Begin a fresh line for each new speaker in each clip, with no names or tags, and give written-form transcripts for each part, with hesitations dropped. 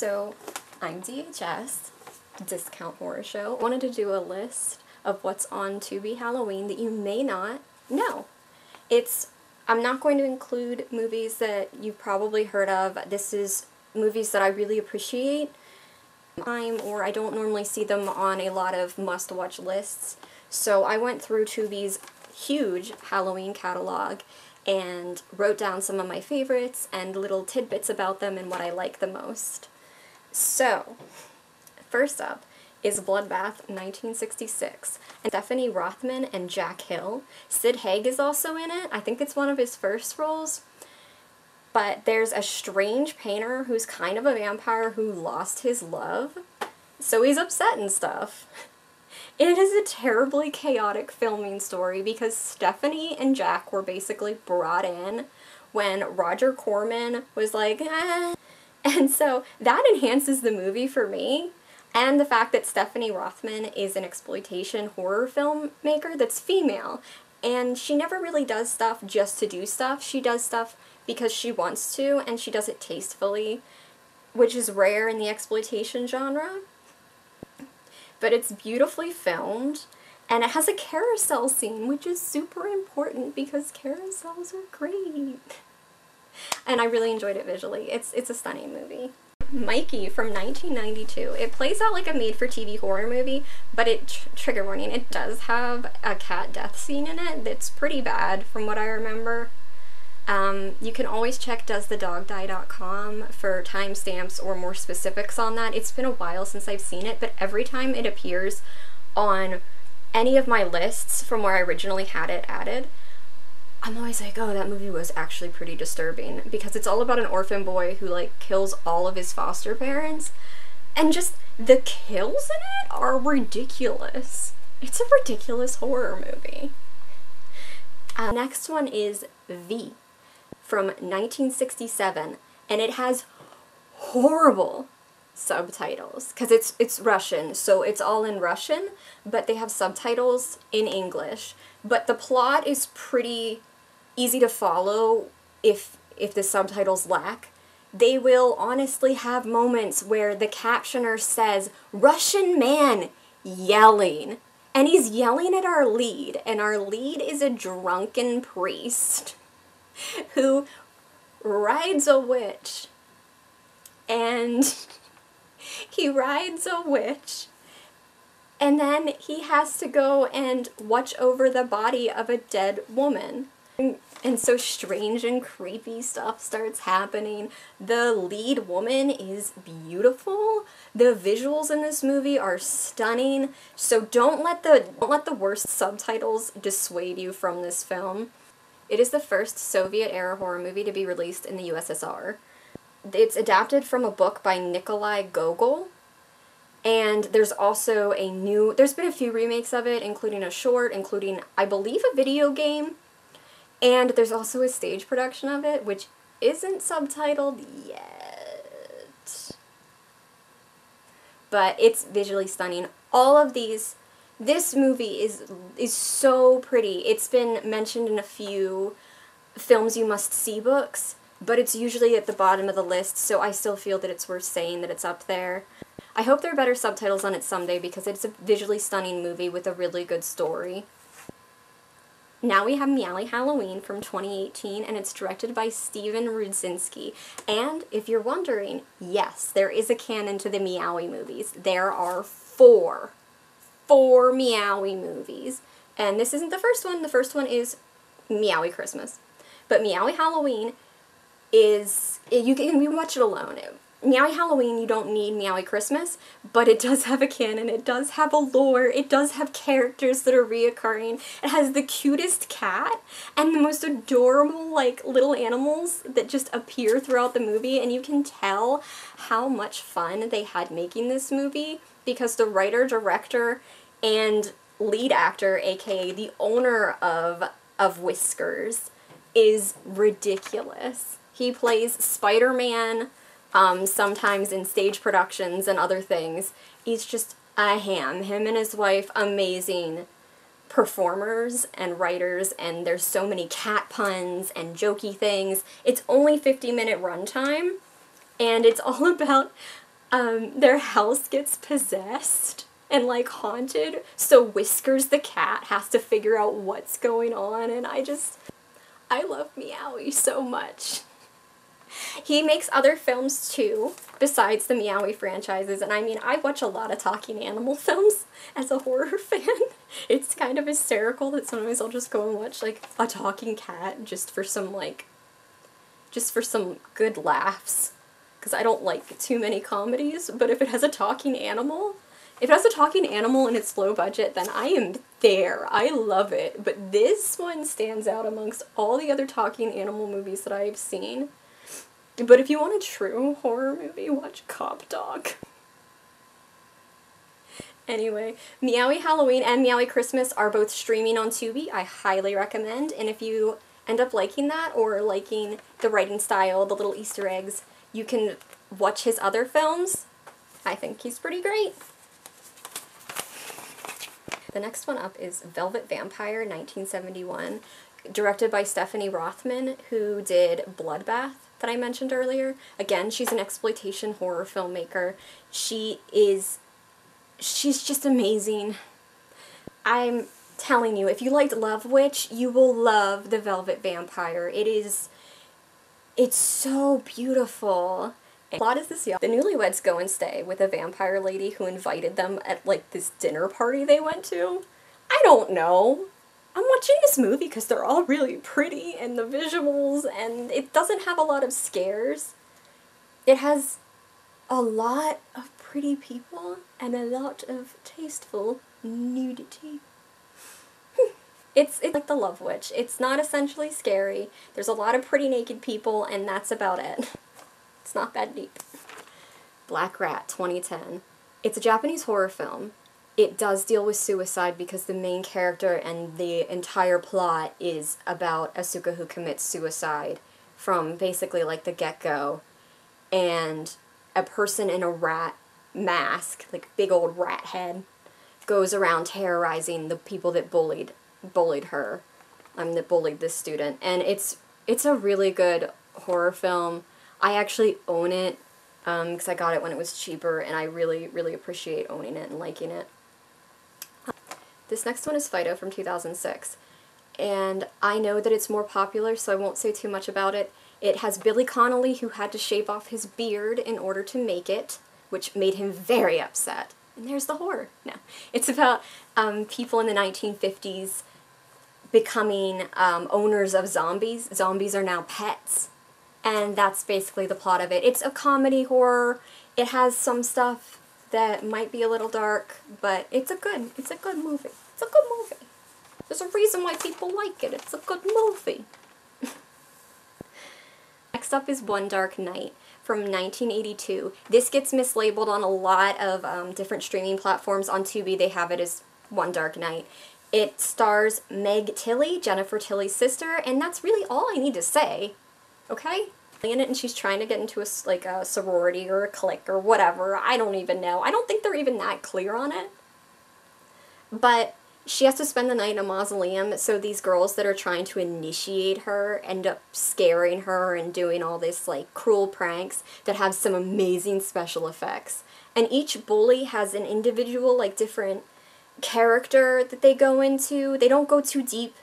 So, I'm DHS, Discount Horror Show. I wanted to do a list of what's on Tubi Halloween that you may not know. I'm not going to include movies that you've probably heard of. This is movies that I really appreciate, or I don't normally see them on a lot of must-watch lists. So I went through Tubi's huge Halloween catalog and wrote down some of my favorites and little tidbits about them and what I like the most. So, first up is Bloodbath 1966. And Stephanie Rothman and Jack Hill. Sid Haig is also in it. I think it's one of his first roles. But there's a strange painter who's kind of a vampire who lost his love. So he's upset and stuff. It is a terribly chaotic filming story because Stephanie and Jack were basically brought in when Roger Corman was like, eh. And so that enhances the movie for me. And the fact that Stephanie Rothman is an exploitation horror filmmaker that's female. And she never really does stuff just to do stuff. She does stuff because she wants to, and she does it tastefully, which is rare in the exploitation genre. But it's beautifully filmed, and it has a carousel scene, which is super important because carousels are great. And I really enjoyed it visually. It's a stunning movie. Mikey from 1992. It plays out like a made-for-TV horror movie, but trigger warning, it does have a cat death scene in it that's pretty bad from what I remember. You can always check doesthedogdie.com for timestamps or more specifics on that. It's been a while since I've seen it, but every time it appears on any of my lists from where I originally had it added, I'm always like, oh, that movie was actually pretty disturbing, because it's all about an orphan boy who, like, kills all of his foster parents, and just the kills in it are ridiculous. It's a ridiculous horror movie. Next one is V from 1967, and it has horrible subtitles, because it's Russian, so it's all in Russian, but they have subtitles in English. But the plot is pretty easy to follow if the subtitles lack. They will honestly have moments where the captioner says, "Russian man yelling," and he's yelling at our lead, and our lead is a drunken priest who rides a witch, and he rides a witch, and then he has to go and watch over the body of a dead woman. And so strange and creepy stuff starts happening. The lead woman is beautiful. The visuals in this movie are stunning. So don't let the worst subtitles dissuade you from this film. It is the first Soviet-era horror movie to be released in the USSR. It's adapted from a book by Nikolai Gogol. And there's also there's been a few remakes of it, including a short, including, I believe, a video game. And there's also a stage production of it, which isn't subtitled yet. But it's visually stunning. All of this movie is so pretty. It's been mentioned in a few films you must see books, but it's usually at the bottom of the list, so I still feel that it's worth saying that it's up there. I hope there are better subtitles on it someday because it's a visually stunning movie with a really good story. Now we have Meowy Halloween from 2018, and it's directed by Steven Rudzinski. And if you're wondering, yes, there is a canon to the Meowy movies. There are four Meowy movies. And this isn't the first one. The first one is Meowy Christmas. But Meowy Halloween is, you can watch it alone. Meowy Halloween, you don't need Meowy Christmas, but it does have a canon, it does have a lore, it does have characters that are reoccurring, it has the cutest cat, and the most adorable, like, little animals that just appear throughout the movie, and you can tell how much fun they had making this movie, because the writer, director, and lead actor, aka the owner of Whiskers, is ridiculous. He plays Spider-Man, sometimes in stage productions and other things. He's just a ham. Him and his wife, amazing performers and writers, and there's so many cat puns and jokey things. It's only 50-minute runtime, and it's all about their house gets possessed and like haunted, so Whiskers the cat has to figure out what's going on, and I love Meowy so much. He makes other films too, besides the Meowy franchises, and I mean, I watch a lot of talking animal films as a horror fan. It's kind of hysterical that sometimes I'll just go and watch like a talking cat just for some good laughs. Because I don't like too many comedies, but if it has a talking animal, and it's low budget, then I am there. I love it. But this one stands out amongst all the other talking animal movies that I've seen. But if you want a true horror movie, watch Cop Dog. Anyway, Meowy Halloween and Meowy Christmas are both streaming on Tubi. I highly recommend. And if you end up liking that, or liking the writing style, the little Easter eggs, you can watch his other films. I think he's pretty great. The next one up is Velvet Vampire, 1971, directed by Stephanie Rothman, who did Bloodbath that I mentioned earlier. Again, she's an exploitation horror filmmaker. She's just amazing. I'm telling you, if you liked Love Witch, you will love The Velvet Vampire. It's so beautiful. The plot is this: the newlyweds go and stay with a vampire lady who invited them at like this dinner party they went to. I don't know. I'm watching this movie because they're all really pretty and the visuals, and it doesn't have a lot of scares. It has a lot of pretty people and a lot of tasteful nudity. It's like The Love Witch. It's not essentially scary. There's a lot of pretty naked people, and that's about it. It's not that deep. Black Rat, 2010. It's a Japanese horror film. It does deal with suicide because the main character and the entire plot is about Asuka who commits suicide from basically like the get-go. And a person in a rat mask, like big old rat head, goes around terrorizing the people that bullied her, that bullied this student. And it's a really good horror film. I actually own it because I got it when it was cheaper, and I really, really appreciate owning it and liking it. This next one is Fido from 2006, and I know that it's more popular, so I won't say too much about it. It has Billy Connolly, who had to shave off his beard in order to make it, which made him very upset. And there's the horror. No. It's about people in the 1950s becoming owners of zombies. Zombies are now pets. And that's basically the plot of it. It's a comedy horror. It has some stuff that might be a little dark, but it's a good movie. It's a good movie. There's a reason why people like it. It's a good movie. Next up is One Dark Night from 1982. This gets mislabeled on a lot of different streaming platforms. On Tubi, they have it as One Dark Night. It stars Meg Tilly, Jennifer Tilly's sister, and that's really all I need to say. Okay? In it, and she's trying to get into a sorority or a clique or whatever. I don't even know. I don't think they're even that clear on it. But she has to spend the night in a mausoleum, so these girls that are trying to initiate her end up scaring her and doing all this like cruel pranks that have some amazing special effects. And each bully has an individual like different character that they go into. They don't go too deep,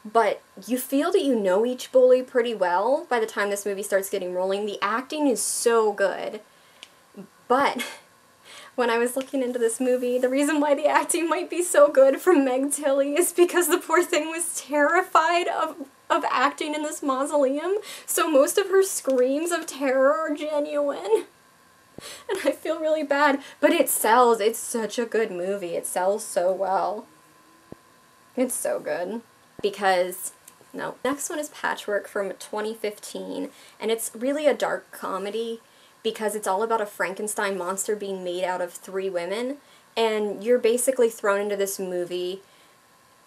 but you feel that you know each bully pretty well by the time this movie starts getting rolling. The acting is so good. But when I was looking into this movie, the reason why the acting might be so good from Meg Tilly is because the poor thing was terrified of acting in this mausoleum, so most of her screams of terror are genuine. And I feel really bad, but it sells. It's such a good movie. It sells so well. It's so good. Next one is Patchwork from 2015, and it's really a dark comedy because it's all about a Frankenstein monster being made out of 3 women, and you're basically thrown into this movie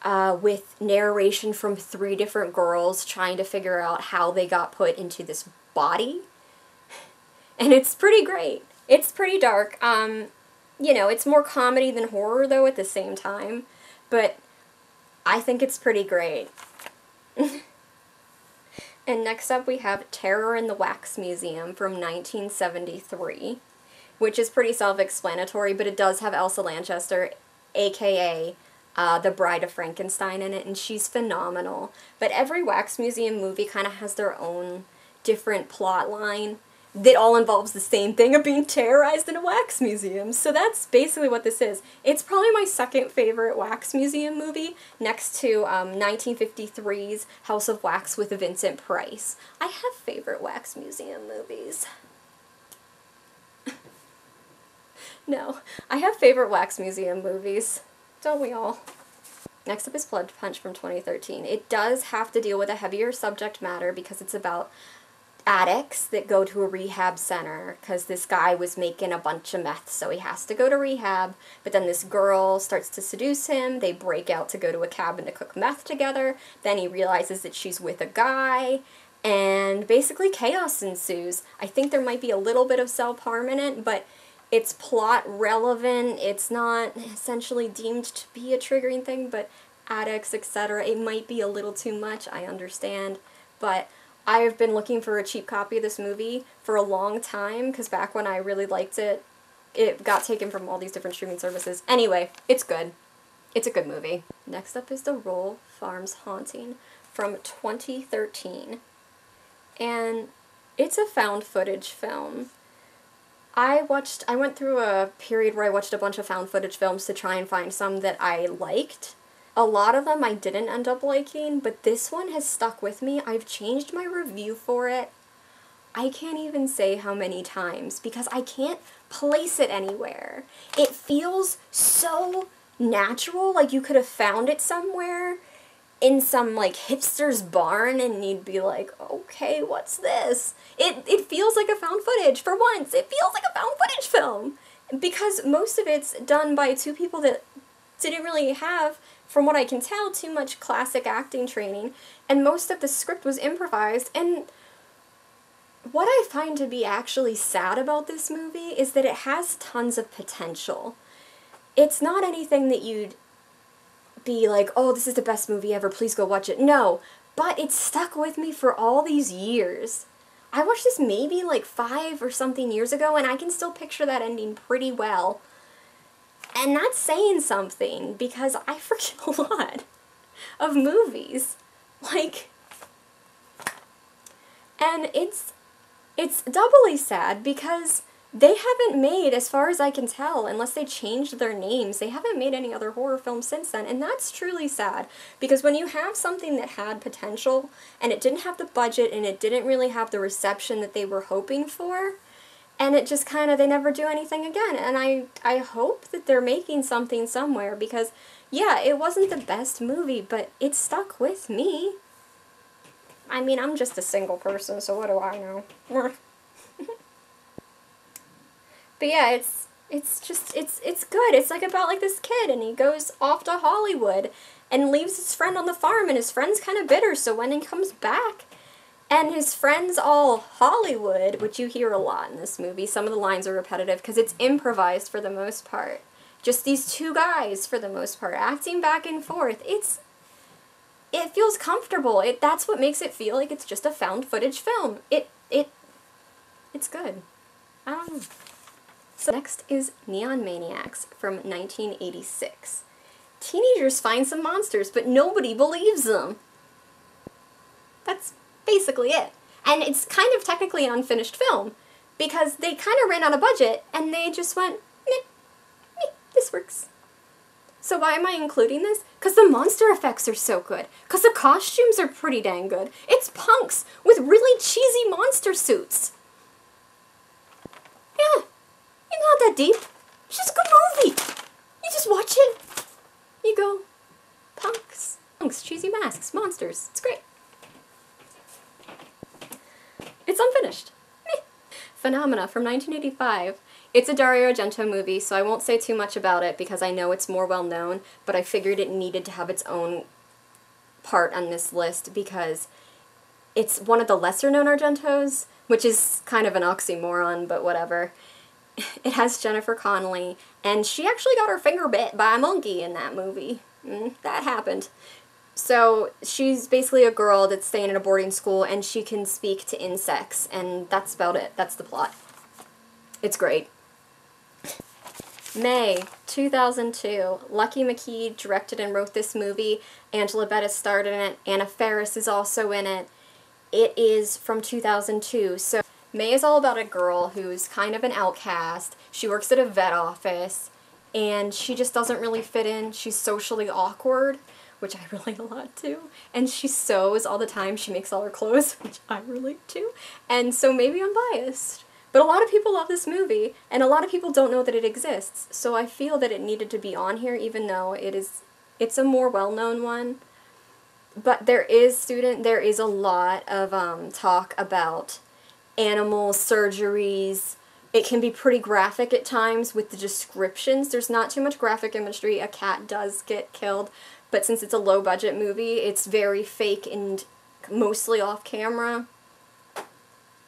with narration from 3 different girls trying to figure out how they got put into this body, and it's pretty great. It's pretty dark. You know, it's more comedy than horror, though, at the same time, but I think it's pretty great. And next up we have Terror in the Wax Museum from 1973. which is pretty self-explanatory, but it does have Elsa Lanchester, aka the Bride of Frankenstein, in it, and she's phenomenal. But every Wax Museum movie kind of has their own different plot line that all involves the same thing of being terrorized in a wax museum. So that's basically what this is. It's probably my second favorite Wax Museum movie, next to 1953's House of Wax with Vincent Price. I have favorite Wax Museum movies. No, I have favorite Wax Museum movies. Don't we all? Next up is Blood Punch from 2013. It does have to deal with a heavier subject matter because it's about addicts that go to a rehab center because this guy was making a bunch of meth, so he has to go to rehab, but then this girl starts to seduce him, they break out to go to a cabin to cook meth together, then he realizes that she's with a guy, and basically chaos ensues. I think there might be a little bit of self-harm in it, but it's plot relevant, it's not essentially deemed to be a triggering thing, but addicts, etc., it might be a little too much, I understand, but I have been looking for a cheap copy of this movie for a long time, because back when I really liked it, it got taken from all these different streaming services. Anyway, it's good. It's a good movie. Next up is The Rohl Farms Haunting from 2013. And it's a found footage film. I went through a period where I watched a bunch of found footage films to try and find some that I liked. A lot of them I didn't end up liking, but this one has stuck with me. I've changed my review for it. I can't even say how many times because I can't place it anywhere. It feels so natural, like you could have found it somewhere in some like hipster's barn and you'd be like, okay, what's this? It feels like a found footage for once. It feels like a found footage film because most of it's done by two people that didn't really have, from what I can tell, too much classic acting training, and most of the script was improvised, and what I find to be actually sad about this movie is that it has tons of potential. It's not anything that you'd be like, oh, this is the best movie ever, please go watch it. No, but it's stuck with me for all these years. I watched this maybe like 5 or something years ago, and I can still picture that ending pretty well. And that's saying something, because I forget a lot of movies. Like, and it's doubly sad because they haven't made, as far as I can tell, unless they changed their names, they haven't made any other horror films since then, and that's truly sad, because when you have something that had potential, and it didn't have the budget, and it didn't really have the reception that they were hoping for, and it just kind of, they never do anything again. And I hope that they're making something somewhere because, yeah, it wasn't the best movie, but it stuck with me. I mean, I'm just a single person, so what do I know? But yeah, it's good. It's like about like this kid, and he goes off to Hollywood and leaves his friend on the farm, and his friend's kind of bitter, so when he comes back, and his friend's all Hollywood, which you hear a lot in this movie. Some of the lines are repetitive because it's improvised for the most part. Just these two guys, for the most part, acting back and forth. It feels comfortable. That's what makes it feel like it's just a found footage film. It's good. I don't know. So next is Neon Maniacs from 1986. Teenagers find some monsters, but nobody believes them. That's basically it. And it's kind of technically an unfinished film, because they kind of ran out of budget, and they just went, meh, this works. So why am I including this? Because the monster effects are so good. Because the costumes are pretty dang good. It's punks with really cheesy monster suits. Yeah, it's not that deep. It's just a good movie. You just watch it. You go, punks. Punks, cheesy masks, monsters. It's great. It's unfinished. Phenomena from 1985. It's a Dario Argento movie, so I won't say too much about it because I know it's more well known, but I figured it needed to have its own part on this list because it's one of the lesser known Argentos, which is kind of an oxymoron, but whatever. It has Jennifer Connelly, and she actually got her finger bit by a monkey in that movie. That happened. So she's basically a girl that's staying in a boarding school, and she can speak to insects, and that's about it. That's the plot. It's great. May 2002. Lucky McKee directed and wrote this movie. Angela Bettis starred in it. Anna Faris is also in it. It is from 2002. So May is all about a girl who's kind of an outcast. She works at a vet office, and she just doesn't really fit in. She's socially awkward, which I relate a lot to. And she sews all the time. She makes all her clothes, which I relate to. And so maybe I'm biased. But a lot of people love this movie, and a lot of people don't know that it exists. So I feel that it needed to be on here, even though it's a more well-known one. But there is a lot of talk about animal surgeries. It can be pretty graphic at times with the descriptions. There's not too much graphic imagery. A cat does get killed, but since it's a low-budget movie, it's very fake and mostly off-camera.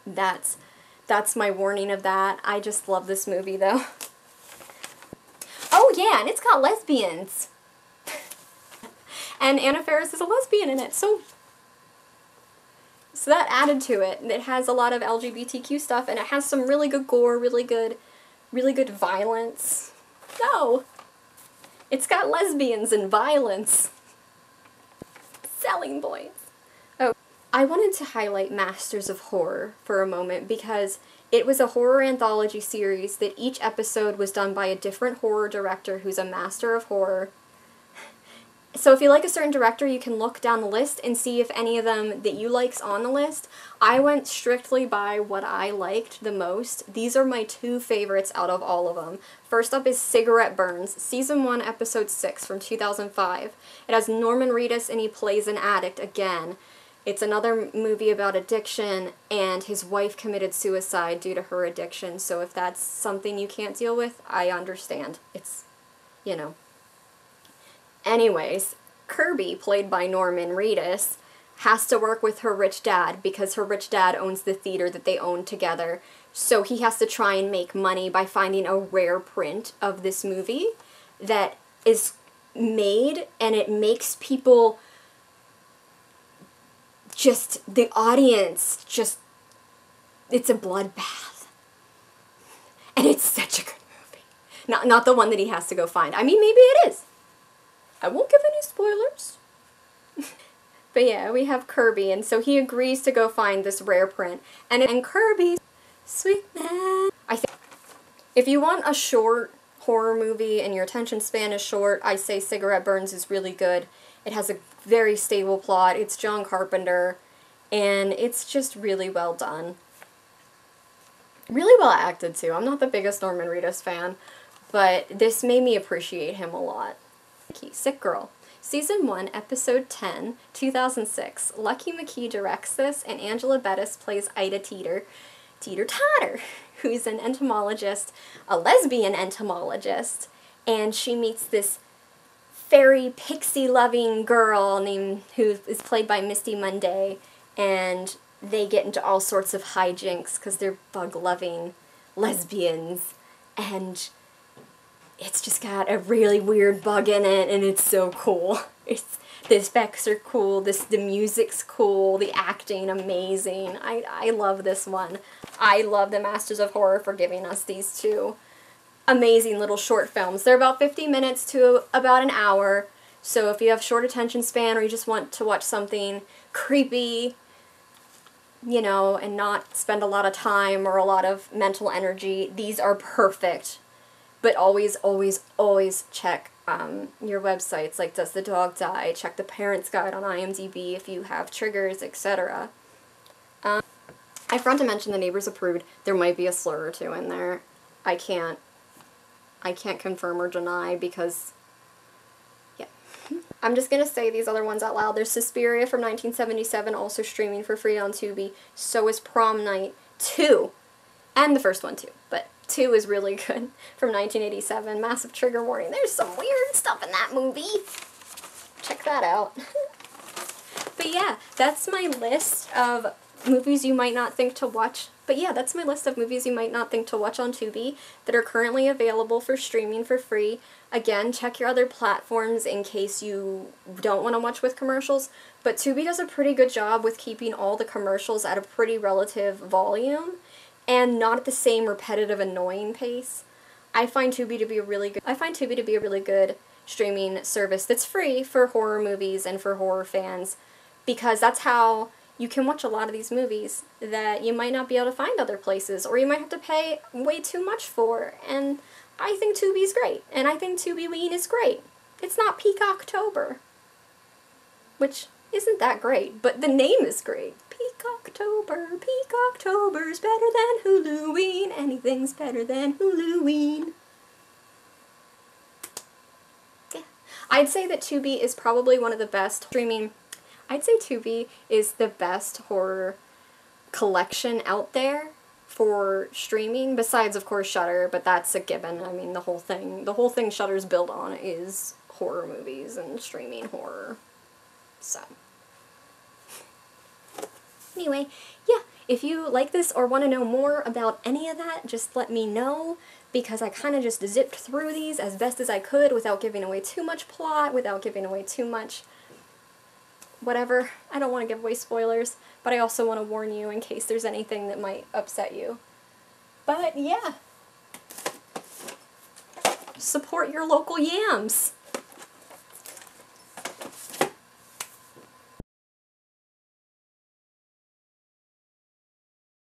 That's my warning of that. I just love this movie, though. Oh, yeah, and it's got lesbians. And Anna Faris is a lesbian in it, so that added to it. It has a lot of LGBTQ stuff, and it has some really good gore, really good violence. No! It's got lesbians and violence. Selling points. Oh, I wanted to highlight Masters of Horror for a moment because it was a horror anthology series that each episode was done by a different horror director who's a master of horror. So if you like a certain director, you can look down the list and see if any of them that you like's on the list. I went strictly by what I liked the most. These are my two favorites out of all of them. First up is Cigarette Burns, Season 1, Episode 6 from 2005. It has Norman Reedus and he plays an addict again. It's another movie about addiction, and his wife committed suicide due to her addiction, so if that's something you can't deal with, I understand. It's, you know. Anyways, Kirby, played by Norman Reedus, has to work with her rich dad because her rich dad owns the theater that they own together. So he has to try and make money by finding a rare print of this movie that is made, and it makes people the audience it's a bloodbath. And it's such a good movie. Not the one that he has to go find. I mean, maybe it is. I won't give any spoilers. But yeah, we have Kirby, and so he agrees to go find this rare print. And Kirby, sweet man. I think if you want a short horror movie and your attention span is short, I say Cigarette Burns is really good. It has a very stable plot. It's John Carpenter, and it's just really well done. Really well acted, too. I'm not the biggest Norman Reedus fan, but this made me appreciate him a lot. Sick Girl. Season 1, Episode 10, 2006. Lucky McKee directs this, and Angela Bettis plays Ida Teeter-Totter, who's an entomologist, a lesbian entomologist, and she meets this fairy pixie-loving girl who is played by Misty Monday, and they get into all sorts of hijinks because they're bug-loving lesbians, and it's just got a really weird bug in it, and it's so cool. The effects are cool, the music's cool, the acting amazing. I love this one. I love the Masters of Horror for giving us these two amazing little short films. They're about 50 minutes to about an hour, so if you have short attention span or you just want to watch something creepy, you know, and not spend a lot of time or a lot of mental energy, these are perfect. But always, always, always check your websites, like Does the Dog Die? Check the Parents Guide on IMDb if you have triggers, etc. I forgot to mention The Neighbors Approved. There might be a slur or two in there. I can't confirm or deny because, yeah. I'm just going to say these other ones out loud. There's Suspiria from 1977, also streaming for free on Tubi. So is Prom Night 2. And the first one too, but 2 is really good, from 1987. Massive trigger warning. There's some weird stuff in that movie. Check that out. But yeah, that's my list of movies you might not think to watch. But yeah, that's my list of movies you might not think to watch on Tubi that are currently available for streaming for free. Again, check your other platforms in case you don't want to watch with commercials. But Tubi does a pretty good job with keeping all the commercials at a pretty relative volume and not at the same repetitive, annoying pace. I find Tubi to be a really good streaming service that's free for horror movies and for horror fans, because that's how you can watch a lot of these movies that you might not be able to find other places, or you might have to pay way too much for, and I think Tubi's great, and I think Tubi is great. It's not Peak October, which isn't that great, but the name is great. Peak October's better than Halloween. Anything's better than Halloween. Yeah. I'd say that Tubi is probably one of the best streaming. I'd say Tubi is the best horror collection out there for streaming, besides of course Shudder, but that's a given. I mean, the whole thing Shudder's built on is horror movies and streaming horror. So anyway, yeah, if you like this or want to know more about any of that, just let me know, because I kind of just zipped through these as best as I could without giving away too much plot, without giving away too much whatever. I don't want to give away spoilers, but I also want to warn you in case there's anything that might upset you. But yeah, support your local yams.